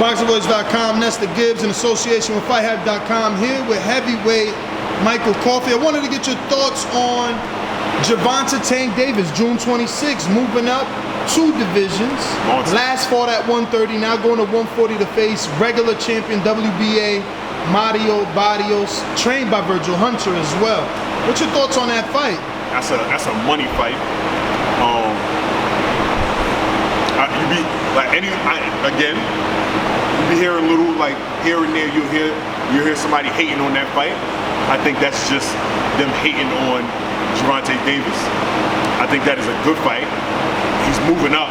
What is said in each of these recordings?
ThaBoxingvoice.com, Nesta Gibbs in association with FightHype.com, here with heavyweight Michael Coffie. I wanted to get your thoughts on Gervonta Tank Davis, June 26th, moving up 2 divisions. Last fought at 130, now going to 140 to face regular champion WBA Barrios, trained by Virgil Hunter as well. What's your thoughts on that fight? That's a money fight. You be hearing little, like, here and there, you hear somebody hating on that fight. I think that's just them hating on Gervonta Davis. I think that is a good fight. He's moving up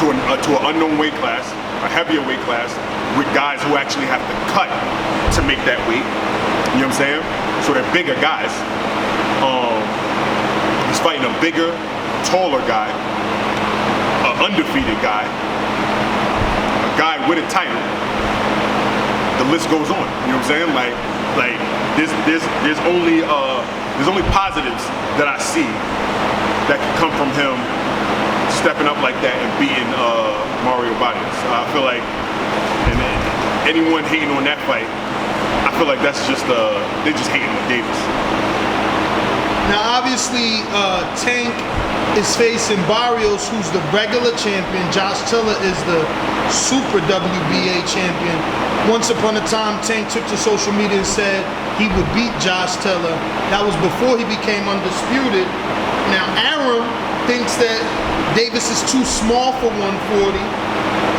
to an unknown weight class, a heavier weight class, with guys who actually have to cut to make that weight. You know what I'm saying? So they're bigger guys. He's fighting a bigger, taller guy, an undefeated guy, a guy with a title. The list goes on. You know what I'm saying? Like there's only positives that I see that can come from him stepping up like that and beating Mario Barrios. I feel like, and anyone hating on that fight, I feel like that's just they're just hating on Davis. Now, obviously, Tank is facing Barrios, who's the regular champion. Josh Taylor is the super WBA champion. Once upon a time, Tank took to social media and said he would beat Josh Taylor. That was before he became Undisputed. Now, Aaron thinks that Davis is too small for 140,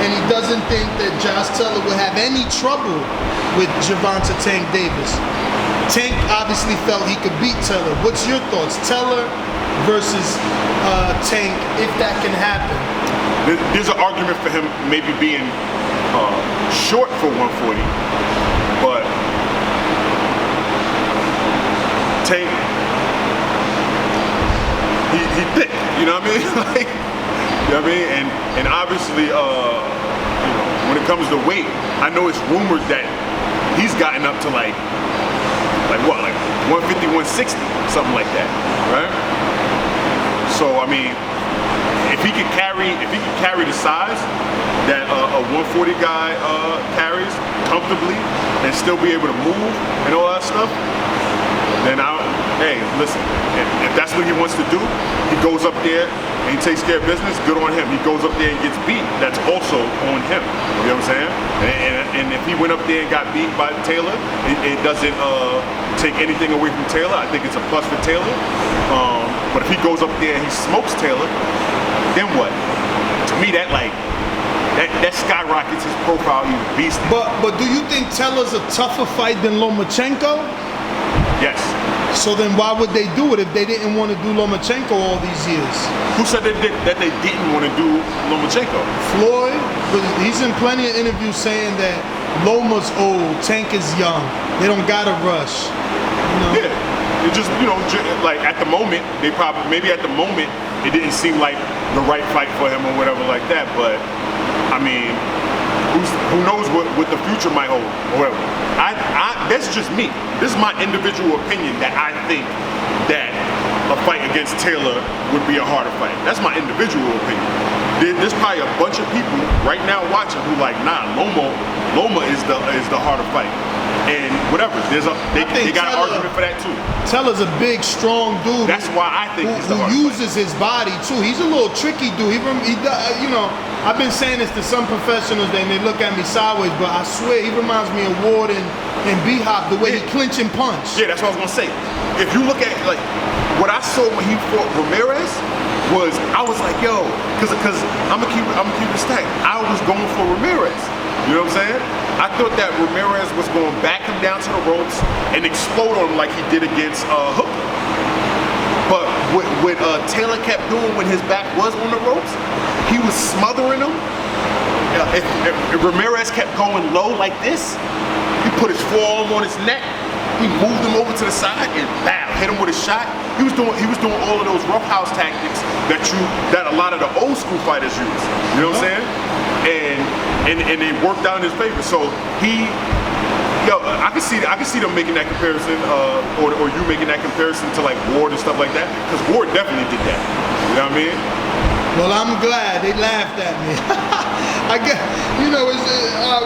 and he doesn't think that Josh Taylor will have any trouble with Gervonta Tank Davis. Tank obviously felt he could beat Taylor. What's your thoughts? Taylor versus Tank, if that can happen. There's an argument for him maybe being short for 140, but Tank, he thick, you know what I mean? Like, you know what I mean? And obviously, you know, when it comes to weight, I know it's rumored that he's gotten up to like 150, 160, something like that, right? So I mean, if he could carry the size that a 140 guy carries comfortably and still be able to move and all that stuff, then hey, listen, if that's what he wants to do, he goes up there and he takes care of business, good on him. He goes up there and gets beat, that's also on him. You know what I'm saying? And if he went up there and got beat by Taylor, it doesn't take anything away from Taylor. I think it's a plus for Taylor. But if he goes up there and he smokes Taylor, then what? To me, that skyrockets his profile even beast. But do you think Taylor's a tougher fight than Lomachenko? Yes. So then why would they do it if they didn't want to do Lomachenko all these years? Who said that they didn't want to do Lomachenko? Floyd, but he's in plenty of interviews saying that Loma's old, Tank is young. They don't gotta rush. You know? Yeah, it just, you know, like at the moment, maybe at the moment it didn't seem like the right fight for him or whatever like that. But I mean, who knows what the future might hold or whatever. That's just me. This is my individual opinion that I think that a fight against Taylor would be a harder fight. That's my individual opinion. There's probably a bunch of people right now watching who like, nah, Loma is the harder fight. And whatever, they got an argument for that too. Taylor's a big, strong dude. That's why I think he's the hardest who uses his body too. He's a little tricky dude. You know, I've been saying this to some professionals and they look at me sideways, but I swear he reminds me of Ward and B-Hop, the way he clinch and punch. Yeah, that's what I was gonna say. If you look at like what I saw when he fought Ramirez, I was like, yo, because I'm gonna keep it stacked. I was going for Ramirez. You know what I'm saying? I thought that Ramirez was going to back him down to the ropes and explode on him like he did against Hooker. But what Taylor kept doing when his back was on the ropes, he was smothering him. If Ramirez kept going low like this, he put his forearm on his neck, he moved him over to the side and bam, hit him with a shot. He was doing all of those roughhouse tactics that a lot of the old school fighters use. You know what I'm saying? And they worked out in his favor. So I can see them making that comparison, or you making that comparison to like Ward and stuff like that, because Ward definitely did that. You know what I mean? Well, I'm glad they laughed at me. I guess, it's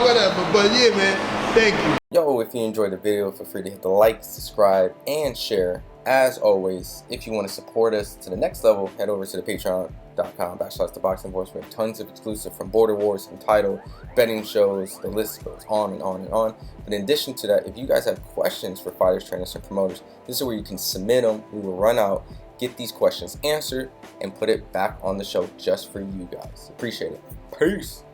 whatever. But yeah, man, thank you. Yo, if you enjoyed the video, feel free to hit the like, subscribe, and share. As always, if you want to support us to the next level, head over to the patreon.com/ThaBoxingVoice. We have tons of exclusive from Border Wars, Entitled, betting shows, the list goes on and on and on. But in addition to that, if you guys have questions for fighters, trainers, and promoters, this is where you can submit them. We will run out, get these questions answered, and put it back on the show just for you guys. Appreciate it. Peace.